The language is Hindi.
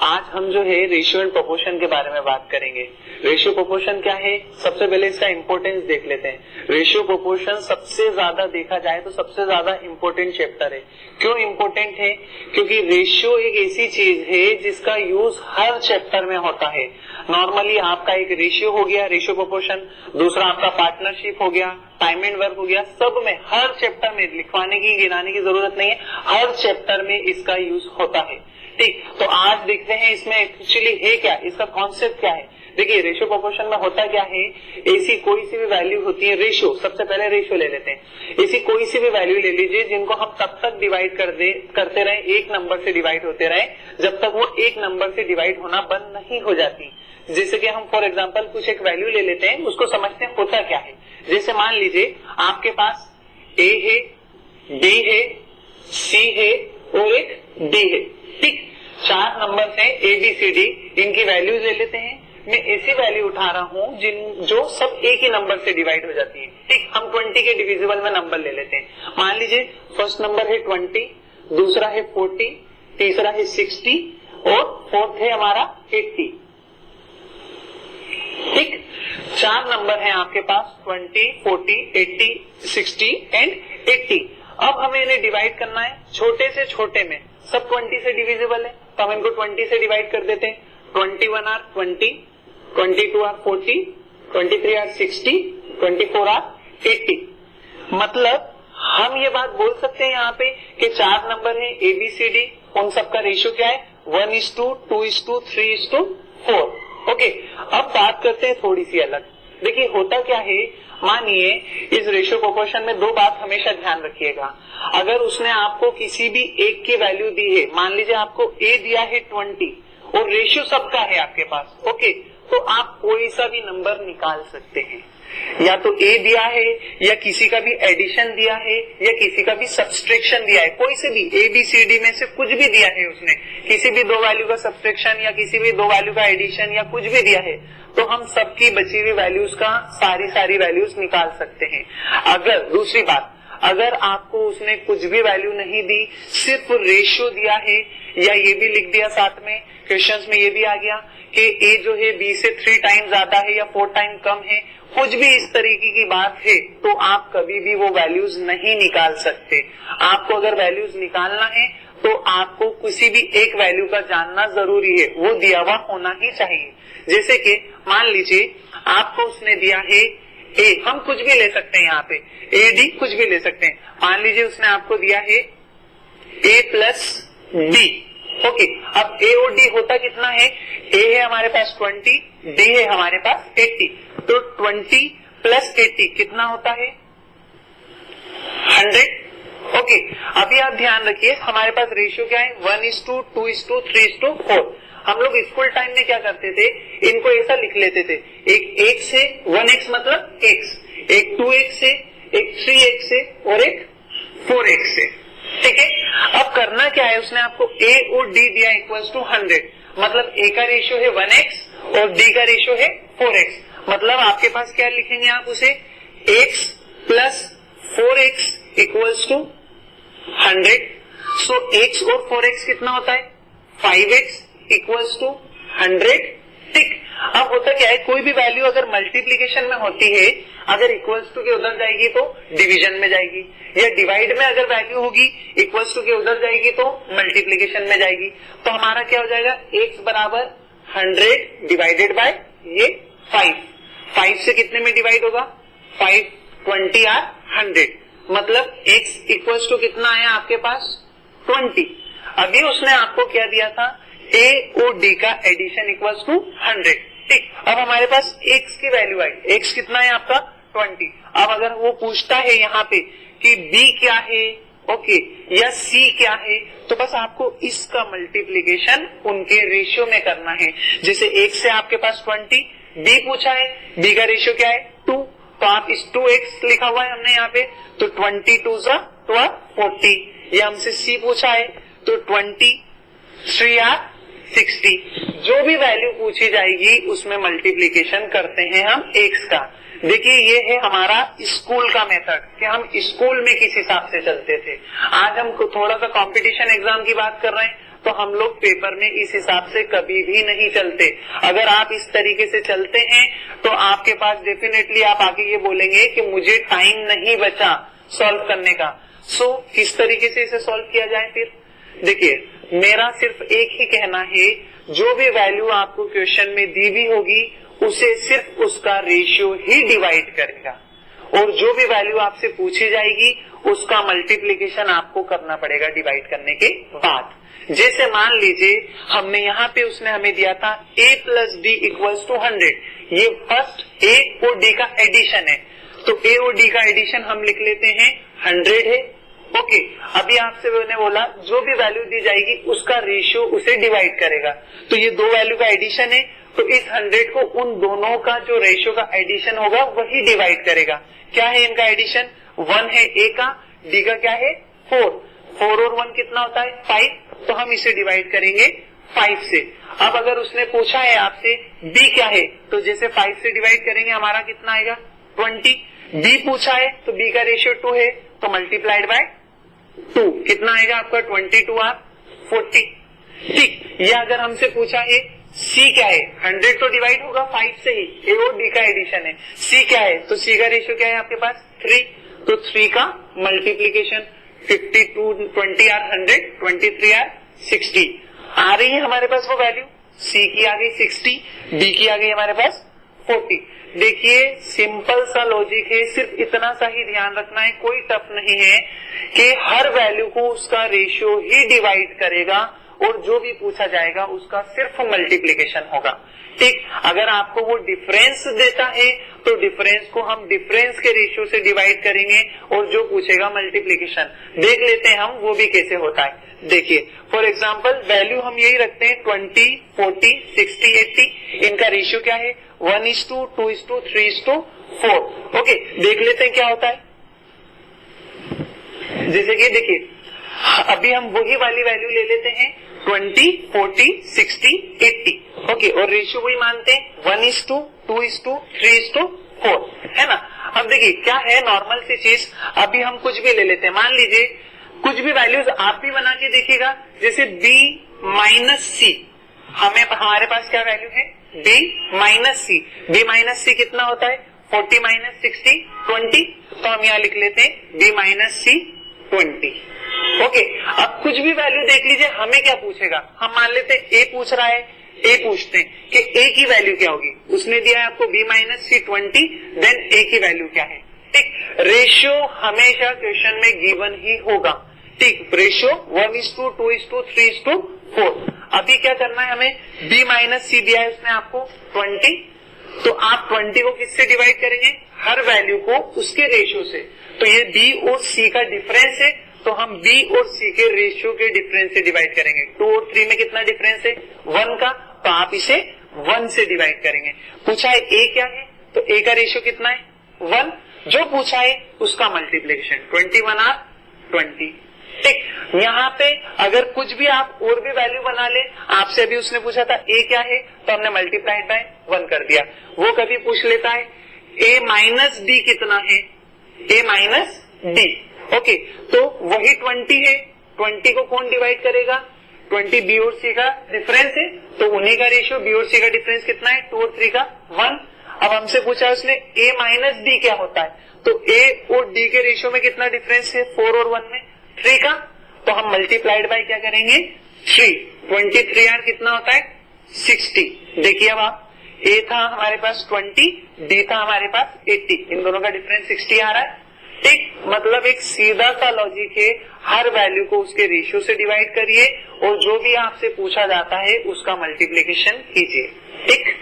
आज हम जो है रेशियो एंड प्रोपोर्शन के बारे में बात करेंगे। रेशियो प्रोपोर्शन क्या है, सबसे पहले इसका इंपॉर्टेंस देख लेते हैं। रेशियो प्रोपोर्शन सबसे ज्यादा देखा जाए तो सबसे ज्यादा इंपॉर्टेंट चैप्टर है। क्यों इंपॉर्टेंट है? क्योंकि रेशियो एक ऐसी चीज है जिसका यूज हर चैप्टर में होता है। नॉर्मली आपका एक रेशियो हो गया, रेशियो प्रोपोर्शन, दूसरा आपका पार्टनरशिप हो गया, टाइम एंड वर्क हो गया, सब में हर चैप्टर में लिखवाने की गिनाने की जरूरत नहीं है, हर चैप्टर में इसका यूज होता है। ठीक, तो आज देखते हैं इसमें एक्चुअली है क्या, इसका कॉन्सेप्ट क्या है। देखिए रेशियो प्रोपोर्शन में होता क्या है, ऐसी कोई सी भी वैल्यू होती है, रेशियो, सबसे पहले रेशियो ले लेते हैं। ऐसी कोई सी भी वैल्यू ले लीजिए जिनको हम तब तक डिवाइड करते रहे, एक नंबर से डिवाइड होते रहे जब तक वो एक नंबर से डिवाइड होना बंद नहीं हो जाती। जैसे कि हम फॉर एग्जांपल कुछ एक वैल्यू ले लेते हैं, उसको समझते हैं होता क्या है। जैसे मान लीजिए आपके पास ए है, बी है, सी है और एक डी है। ठीक, चार नंबर है ए बी सी डी, इनकी वैल्यूज ले लेते हैं। मैं ऐसी वैल्यू उठा रहा हूं जो सब एक ही नंबर से डिवाइड हो जाती है। ठीक, हम 20 के डिविजिबल में नंबर ले लेते हैं। मान लीजिए फर्स्ट नंबर है 20, दूसरा है 40, तीसरा है 60 और फोर्थ है हमारा 80। ठीक, चार नंबर है आपके पास 20, 40, 80, 60 एंड 80। अब हमें इन्हें डिवाइड करना है छोटे से छोटे में, सब 20 से डिविजिबल है तो हम इनको 20 से डिवाइड कर देते हैं। 21 आर 20, 22 आर 40, 23 आर 60, 24 आर 80। मतलब हम ये बात बोल सकते हैं यहाँ पे कि चार नंबर है ए बी सी डी, उन सबका रेशियो क्या है 1:2, 2:3, 3:4। ओके, अब बात करते हैं थोड़ी सी अलग। देखिए होता क्या है, मानिए इस रेशियो प्रोपोर्शन में दो बात हमेशा ध्यान रखिएगा। अगर उसने आपको किसी भी एक की वैल्यू दी है, मान लीजिए आपको ए दिया है 20 और रेशियो सबका है आपके पास, ओके, तो आप कोई सा भी नंबर निकाल सकते हैं। या तो ए दिया है या किसी का भी एडिशन दिया है या किसी का भी सब्सट्रैक्शन दिया है, कोई से भी ए बी सी डी में से कुछ भी दिया है उसने, किसी भी दो वैल्यू का सब्सट्रैक्शन या किसी भी दो वैल्यू का एडिशन या कुछ भी दिया है, तो हम सबकी बची हुई वैल्यूज का सारी वैल्यूज निकाल सकते हैं। अगर दूसरी बात, अगर आपको उसने कुछ भी वैल्यू नहीं दी, सिर्फ रेशियो दिया है या ये भी लिख दिया साथ में, क्वेश्चंस में ये भी आ गया कि ए जो है बी से 3 टाइम ज्यादा है या 4 टाइम कम है, कुछ भी इस तरीके की बात है, तो आप कभी भी वो वैल्यूज नहीं निकाल सकते। आपको अगर वैल्यूज निकालना है तो आपको किसी भी एक वैल्यू का जानना जरूरी है, वो दिया हुआ होना ही चाहिए। जैसे कि मान लीजिए आपको उसने दिया है ए, हम कुछ भी ले सकते हैं यहाँ पे, ए डी कुछ भी ले सकते हैं। मान लीजिए उसने आपको दिया है ए प्लस डी, ओके। अब ए और डी होता कितना है, ए है हमारे पास 20, डी है हमारे पास 80, तो 20 प्लस 80 कितना होता है 100। ओके, अभी आप ध्यान रखिए हमारे पास रेशियो क्या है 1:2, 2:3, 3:4। हम लोग स्कूल टाइम में क्या करते थे, इनको ऐसा लिख लेते थे, एक 1 से 1x मतलब x, एक 2x से, एक 3x से और एक 4x से। ठीक है, अब करना क्या है, उसने आपको a और d दिया इक्वल्स टू 100, मतलब a का रेशियो है 1x और d का रेशियो है 4x। मतलब आपके पास क्या लिखेंगे आप उसे, x plus 4x equals to 100। So x और 4x कितना होता है 5x इक्वल्स टू 100। ठीक, अब होता क्या है, कोई भी वैल्यू अगर मल्टीप्लीकेशन में होती है, अगर इक्वल्स टू के उधर जाएगी तो डिवीजन में जाएगी, या डिवाइड में अगर वैल्यू होगी इक्वल्स टू के उधर जाएगी तो मल्टीप्लीकेशन में जाएगी। तो हमारा क्या हो जाएगा, x बराबर 100 डिवाइडेड बाय ये 5 से कितने में डिवाइड होगा 5, 20 आर 100, मतलब x इक्वल्स टू कितना आया आपके पास 20। अभी उसने आपको क्या दिया था, a और d का एडिशन इक्वल्स टू 100। ठीक, अब हमारे पास x की वैल्यू आई, x कितना है आपका 20। अब अगर वो पूछता है यहाँ पे कि b क्या है, ओके, या c क्या है, तो बस आपको इसका मल्टीप्लीकेशन उनके रेशियो में करना है। जैसे x से आपके पास 20, b पूछा है, b का रेशियो क्या है 2, तो आप इस 2x लिखा हुआ है हमने यहाँ पे, तो 22 जा तो आप 40। या हमसे c पूछा है तो 23 आर 60। जो भी वैल्यू पूछी जाएगी उसमें मल्टीप्लीकेशन करते हैं हम x का। देखिए ये है हमारा स्कूल का मेथड कि हम स्कूल में किस हिसाब से चलते थे। आज हम थोड़ा सा कंपटीशन एग्जाम की बात कर रहे हैं तो हम लोग पेपर में इस हिसाब से कभी भी नहीं चलते। अगर आप इस तरीके से चलते हैं तो आपके पास डेफिनेटली आप आगे ये बोलेंगे कि मुझे टाइम नहीं बचा सॉल्व करने का। सो किस तरीके से इसे सॉल्व किया जाए? फिर देखिए, मेरा सिर्फ एक ही कहना है, जो भी वैल्यू आपको क्वेश्चन में दी हुई होगी उसे सिर्फ उसका रेशियो ही डिवाइड करेगा, और जो भी वैल्यू आपसे पूछी जाएगी उसका मल्टीप्लीकेशन आपको करना पड़ेगा डिवाइड करने के बाद। जैसे मान लीजिए हमने यहाँ पे उसने हमें दिया था a plus D equals to 100, ये फर्स्ट a और d का एडिशन है, तो a और d का एडिशन हम लिख लेते हैं 100 है। ओके, अभी आपसे मैंने बोला जो भी वैल्यू दी जाएगी उसका रेशियो उसे डिवाइड करेगा, तो ये दो वैल्यू का एडिशन है, तो इस 100 को उन दोनों का जो रेशियो का एडिशन होगा वही डिवाइड करेगा। क्या है इनका एडिशन? 1 है a का, d का क्या है 4 और 1 कितना होता है 5, तो हम इसे डिवाइड करेंगे 5 से। अब अगर उसने पूछा है आपसे b क्या है, तो जैसे 5 से डिवाइड करेंगे हमारा कितना आएगा 20। b पूछा है तो b का रेशियो 2 है, तो मल्टीप्लाइड बाय 2 कितना आएगा आपका 22 और 40। ठीक, या अगर हमसे पूछा है c क्या है, 100 तो डिवाइड होगा 5 से ही, a और d का एडिशन है, c क्या है, तो c का रेशियो क्या है आपके पास 3, तो 3 का मल्टीप्लीकेशन 52 20 और 100 23 और 60 आ रही है हमारे पास वो वैल्यू। c की आ गई 60, d की आ गई हमारे पास 40। देखिए सिंपल सा लॉजिक है, सिर्फ इतना सा ही ध्यान रखना है, कोई टफ नहीं है कि हर वैल्यू को उसका रेशियो ही डिवाइड करेगा और जो भी पूछा जाएगा उसका सिर्फ मल्टीप्लीकेशन होगा। ठीक, अगर आपको वो डिफरेंस देता है तो डिफरेंस को हम डिफरेंस के रेशियो से डिवाइड करेंगे और जो पूछेगा मल्टीप्लीकेशन। देख लेते हैं हम वो भी कैसे होता है। देखिए फॉर एग्जांपल वैल्यू हम यही रखते हैं 20 40 60 80, इनका रेशियो क्या है 1:2 2:3 3:4। ओके, देख लेते हैं क्या होता है। जैसे कि देखिए अभी हम वही वाली वैल्यू ले लेते हैं 20 40 60 80। ओके, और रेशियो वही मानते हैं 1:2 2:3 3:4, है ना। अब देखिए क्या है नॉर्मल सी चीज, अभी हम कुछ भी ले लेते हैं, मान लीजिए कुछ भी वैल्यूज आप भी बना के देखिएगा, जैसे b माइनस सी, हमारे पास क्या वैल्यू है b माइनस सी, b माइनस सी कितना होता है 40 माइनस 60 20, तो हम यहाँ लिख लेते हैं b माइनस सी 20। ओके, अब कुछ भी वैल्यू देख लीजिए, हमें क्या पूछेगा, हम मान लेते हैं a पूछ रहा है, a पूछते हैं कि a की वैल्यू क्या होगी, उसने दिया है आपको b minus C 20, then a की वैल्यू क्या है। ठीक, रेशियो हमेशा क्वेश्चन में गिवन ही होगा। ठीक, रेशियो 1:2 2:3 3:4। अभी क्या करना है हमें, b माइनस सी दिया है उसने आपको 20, तो आप 20 को किससे डिवाइड करेंगे, हर वैल्यू को उसके रेशियो से। तो ये b और c का डिफरेंस है, तो हम b और c के रेशियो के डिफरेंस से डिवाइड करेंगे। 2 और 3 में कितना डिफरेंस है 1 का, तो आप इसे 1 से डिवाइड करेंगे। पूछा है a क्या है, तो a का रेशियो कितना है 1, जो पूछा है उसका मल्टीप्लिकेशन 21 और 20। ठीक, यहाँ पे अगर कुछ भी आप और भी वैल्यू बना ले, आपसे अभी उसने पूछा था a क्या है, तो हमने मल्टीप्लाइड बाय 1 कर दिया। वो कभी पूछ लेता है a माइनस डी कितना है, a माइनस डी। ओके, तो वही 20 है, 20 को कौन डिवाइड करेगा, 20 b और c का डिफरेंस है, तो उन्हीं का रेशियो b और c का डिफरेंस कितना है 2 और 3 का 1। अब हमसे पूछा उसने a माइनस डी क्या होता है, तो a और d के रेशियो में कितना डिफरेंस है 4 और 1 में 3 का, तो हम मल्टीप्लाइड बाय क्या करेंगे 3, 23 और कितना होता है 60। देखिए अब आप a था हमारे पास 20, d था हमारे पास 80, इन दोनों का डिफरेंस 60 आ रहा है। ठीक, मतलब एक सीधा सा लॉजिक है, हर वैल्यू को उसके रेशियो से डिवाइड करिए और जो भी आपसे पूछा जाता है उसका मल्टीप्लिकेशन कीजिए। ठीक।